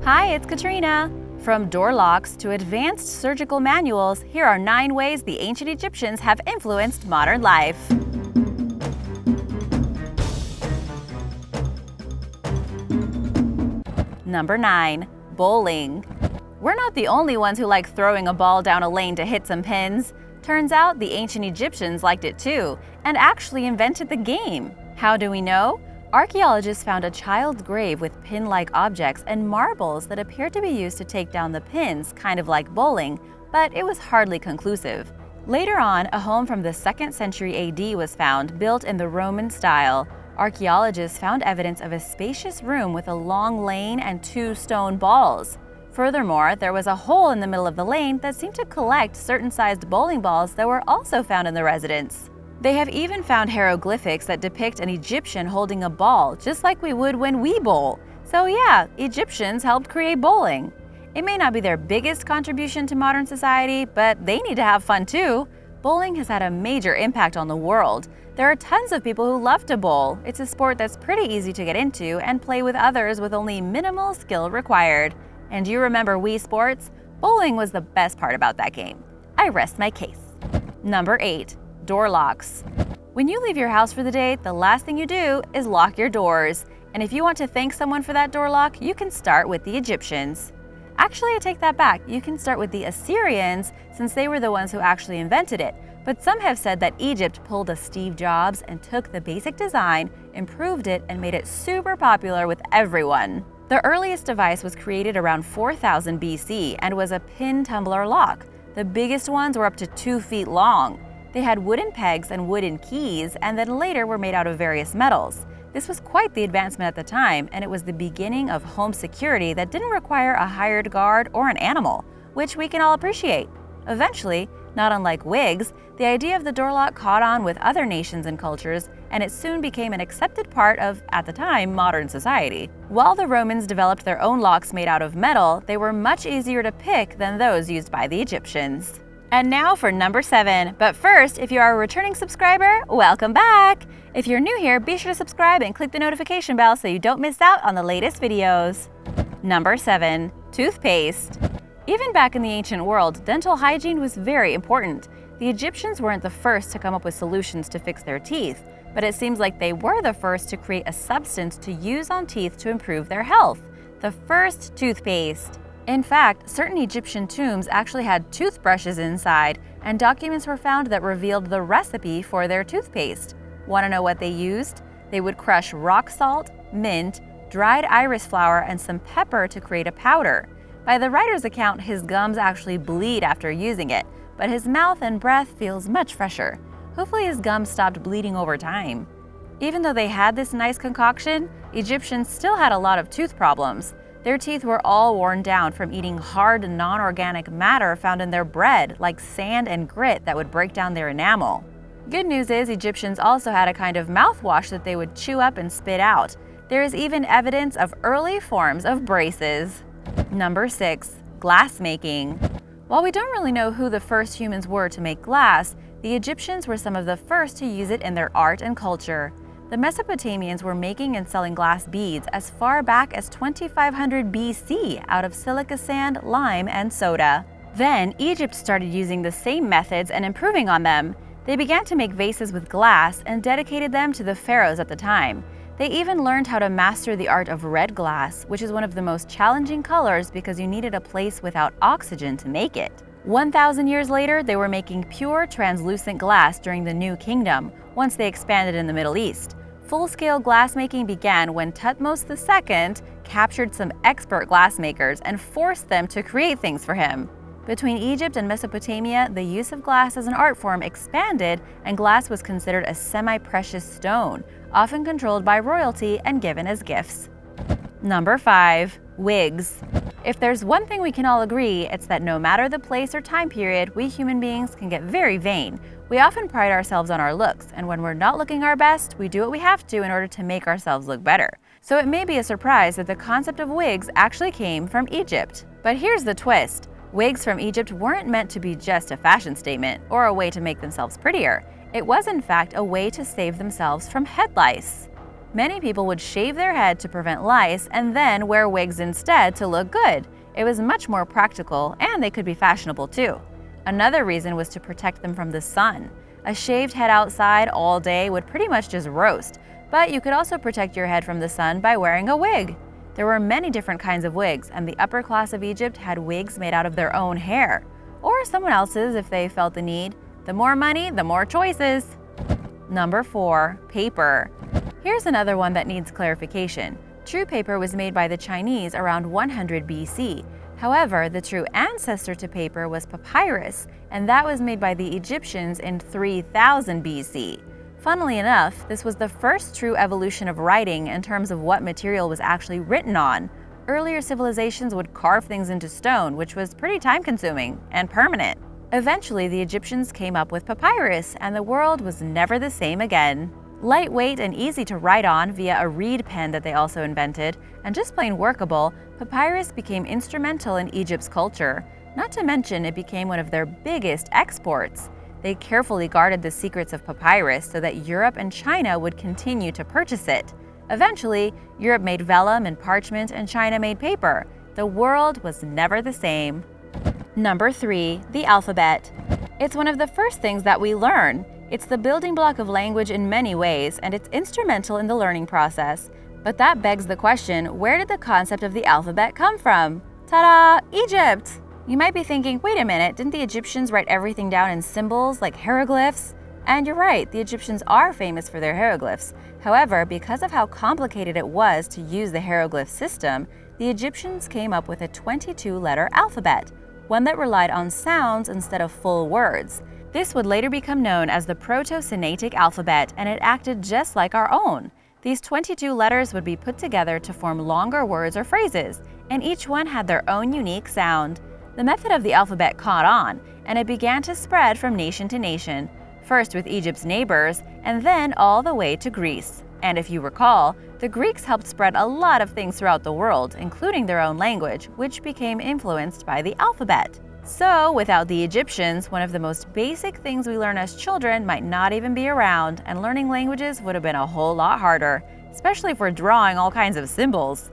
Hi, it's Katrina. From door locks to advanced surgical manuals, here are 9 ways the ancient Egyptians have influenced modern life. Number 9. Bowling. We're not the only ones who like throwing a ball down a lane to hit some pins. Turns out the ancient Egyptians liked it too, and actually invented the game. How do we know? Archaeologists found a child's grave with pin-like objects and marbles that appeared to be used to take down the pins, kind of like bowling, but it was hardly conclusive. Later on, a home from the 2nd century AD was found, built in the Roman style. Archaeologists found evidence of a spacious room with a long lane and 2 stone balls. Furthermore, there was a hole in the middle of the lane that seemed to collect certain sized bowling balls that were also found in the residence. They have even found hieroglyphics that depict an Egyptian holding a ball, just like we would when we bowl. So yeah, Egyptians helped create bowling. It may not be their biggest contribution to modern society, but they need to have fun too. Bowling has had a major impact on the world. There are tons of people who love to bowl. It's a sport that's pretty easy to get into and play with others with only minimal skill required. And you remember Wii Sports? Bowling was the best part about that game. I rest my case. Number 8. Door locks. When you leave your house for the day, the last thing you do is lock your doors. And if you want to thank someone for that door lock, you can start with the Egyptians. Actually, I take that back. You can start with the Assyrians, since they were the ones who actually invented it. But some have said that Egypt pulled a Steve Jobs and took the basic design, improved it, and made it super popular with everyone. The earliest device was created around 4000 BC and was a pin tumbler lock. The biggest ones were up to 2 feet long. They had wooden pegs and wooden keys, and then later were made out of various metals. This was quite the advancement at the time, and it was the beginning of home security that didn't require a hired guard or an animal, which we can all appreciate. Eventually, not unlike Wigs, the idea of the door lock caught on with other nations and cultures, and it soon became an accepted part of, at the time, modern society. While the Romans developed their own locks made out of metal, they were much easier to pick than those used by the Egyptians. And now for number 7. But first, if you are a returning subscriber, welcome back! If you're new here, be sure to subscribe and click the notification bell so you don't miss out on the latest videos. Number 7. Toothpaste. Even back in the ancient world, dental hygiene was very important. The Egyptians weren't the first to come up with solutions to fix their teeth, but it seems like they were the first to create a substance to use on teeth to improve their health. The first toothpaste. In fact, certain Egyptian tombs actually had toothbrushes inside, and documents were found that revealed the recipe for their toothpaste. Want to know what they used? They would crush rock salt, mint, dried iris flower, and some pepper to create a powder. By the writer's account, his gums actually bleed after using it, but his mouth and breath feels much fresher. Hopefully his gums stopped bleeding over time. Even though they had this nice concoction, Egyptians still had a lot of tooth problems. Their teeth were all worn down from eating hard, non-organic matter found in their bread, like sand and grit that would break down their enamel. Good news is Egyptians also had a kind of mouthwash that they would chew up and spit out. There is even evidence of early forms of braces. Number 6. Glass making. While we don't really know who the first humans were to make glass, the Egyptians were some of the first to use it in their art and culture. The Mesopotamians were making and selling glass beads as far back as 2500 BC out of silica sand, lime, and soda. Then, Egypt started using the same methods and improving on them. They began to make vases with glass and dedicated them to the pharaohs at the time. They even learned how to master the art of red glass, which is one of the most challenging colors because you needed a place without oxygen to make it. 1,000 years later, they were making pure, translucent glass during the New Kingdom, once they expanded in the Middle East. Full-scale glassmaking began when Thutmose II captured some expert glassmakers and forced them to create things for him. Between Egypt and Mesopotamia, the use of glass as an art form expanded, and glass was considered a semi-precious stone, often controlled by royalty and given as gifts. Number 5. Wigs. If there's one thing we can all agree, it's that no matter the place or time period, we human beings can get very vain. We often pride ourselves on our looks, and when we're not looking our best, we do what we have to in order to make ourselves look better. So it may be a surprise that the concept of wigs actually came from Egypt. But here's the twist. Wigs from Egypt weren't meant to be just a fashion statement or a way to make themselves prettier. It was in fact a way to save themselves from head lice. Many people would shave their head to prevent lice and then wear wigs instead to look good. It was much more practical, and they could be fashionable too. Another reason was to protect them from the sun. A shaved head outside all day would pretty much just roast, but you could also protect your head from the sun by wearing a wig. There were many different kinds of wigs, and the upper class of Egypt had wigs made out of their own hair, or someone else's if they felt the need. The more money, the more choices. Number 4. Paper. Here's another one that needs clarification. True paper was made by the Chinese around 100 BC. However, the true ancestor to paper was papyrus, and that was made by the Egyptians in 3000 BC. Funnily enough, this was the first true evolution of writing in terms of what material was actually written on. Earlier civilizations would carve things into stone, which was pretty time-consuming and permanent. Eventually, the Egyptians came up with papyrus, and the world was never the same again. Lightweight and easy to write on via a reed pen that they also invented, and just plain workable, papyrus became instrumental in Egypt's culture. Not to mention, it became one of their biggest exports. They carefully guarded the secrets of papyrus so that Europe and China would continue to purchase it. Eventually, Europe made vellum and parchment, and China made paper. The world was never the same. Number 3. The alphabet. It's one of the first things that we learn. It's the building block of language in many ways, and it's instrumental in the learning process. But that begs the question, where did the concept of the alphabet come from? Ta-da! Egypt! You might be thinking, wait a minute, didn't the Egyptians write everything down in symbols like hieroglyphs? And you're right, the Egyptians are famous for their hieroglyphs. However, because of how complicated it was to use the hieroglyph system, the Egyptians came up with a 22-letter alphabet, one that relied on sounds instead of full words. This would later become known as the Proto-Sinaitic alphabet, and it acted just like our own. These 22 letters would be put together to form longer words or phrases, and each one had their own unique sound. The method of the alphabet caught on, and it began to spread from nation to nation, first with Egypt's neighbors, and then all the way to Greece. And if you recall, the Greeks helped spread a lot of things throughout the world, including their own language, which became influenced by the alphabet. So, without the Egyptians, one of the most basic things we learn as children might not even be around, and learning languages would have been a whole lot harder, especially if we're drawing all kinds of symbols.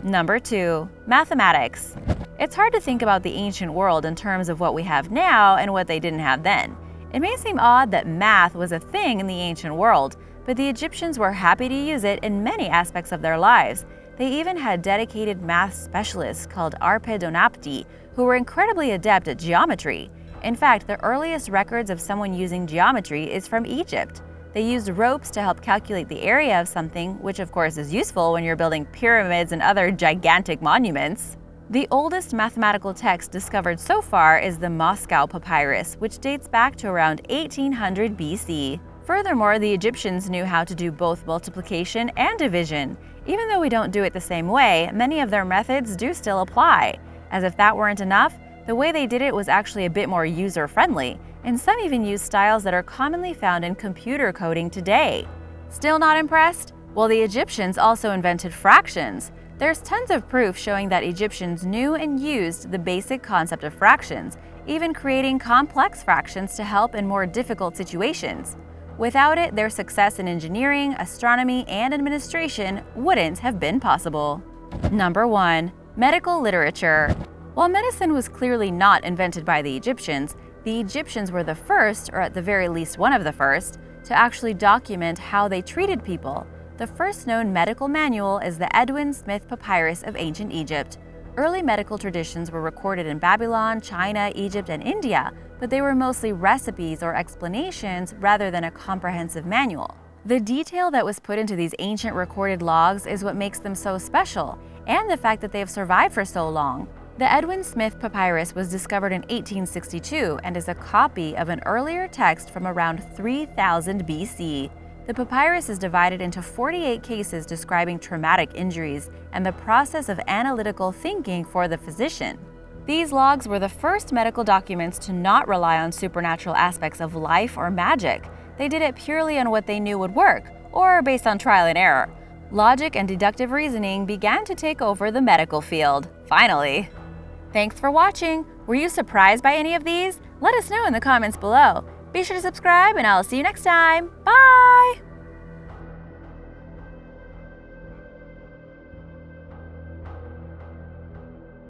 Number 2. Mathematics. It's hard to think about the ancient world in terms of what we have now and what they didn't have then. It may seem odd that math was a thing in the ancient world, but the Egyptians were happy to use it in many aspects of their lives. They even had dedicated math specialists called arpedonapti, who were incredibly adept at geometry. In fact, the earliest records of someone using geometry is from Egypt. They used ropes to help calculate the area of something, which of course is useful when you're building pyramids and other gigantic monuments. The oldest mathematical text discovered so far is the Moscow Papyrus, which dates back to around 1800 BC. Furthermore, the Egyptians knew how to do both multiplication and division. Even though we don't do it the same way, many of their methods do still apply. As if that weren't enough, the way they did it was actually a bit more user-friendly, and some even used styles that are commonly found in computer coding today. Still not impressed? Well, the Egyptians also invented fractions. There's tons of proof showing that Egyptians knew and used the basic concept of fractions, even creating complex fractions to help in more difficult situations. Without it, their success in engineering, astronomy, and administration wouldn't have been possible. Number 1. Medical literature. While medicine was clearly not invented by the Egyptians were the first, or at the very least one of the first, to actually document how they treated people. The first known medical manual is the Edwin Smith Papyrus of ancient Egypt. Early medical traditions were recorded in Babylon, China, Egypt, and India, but they were mostly recipes or explanations rather than a comprehensive manual. The detail that was put into these ancient recorded logs is what makes them so special, and the fact that they have survived for so long. The Edwin Smith Papyrus was discovered in 1862 and is a copy of an earlier text from around 3000 BC. The papyrus is divided into 48 cases describing traumatic injuries and the process of analytical thinking for the physician. These logs were the first medical documents to not rely on supernatural aspects of life or magic. They did it purely on what they knew would work, or based on trial and error. Logic and deductive reasoning began to take over the medical field, finally. Thanks for watching! Were you surprised by any of these? Let us know in the comments below. Be sure to subscribe, and I'll see you next time. Bye!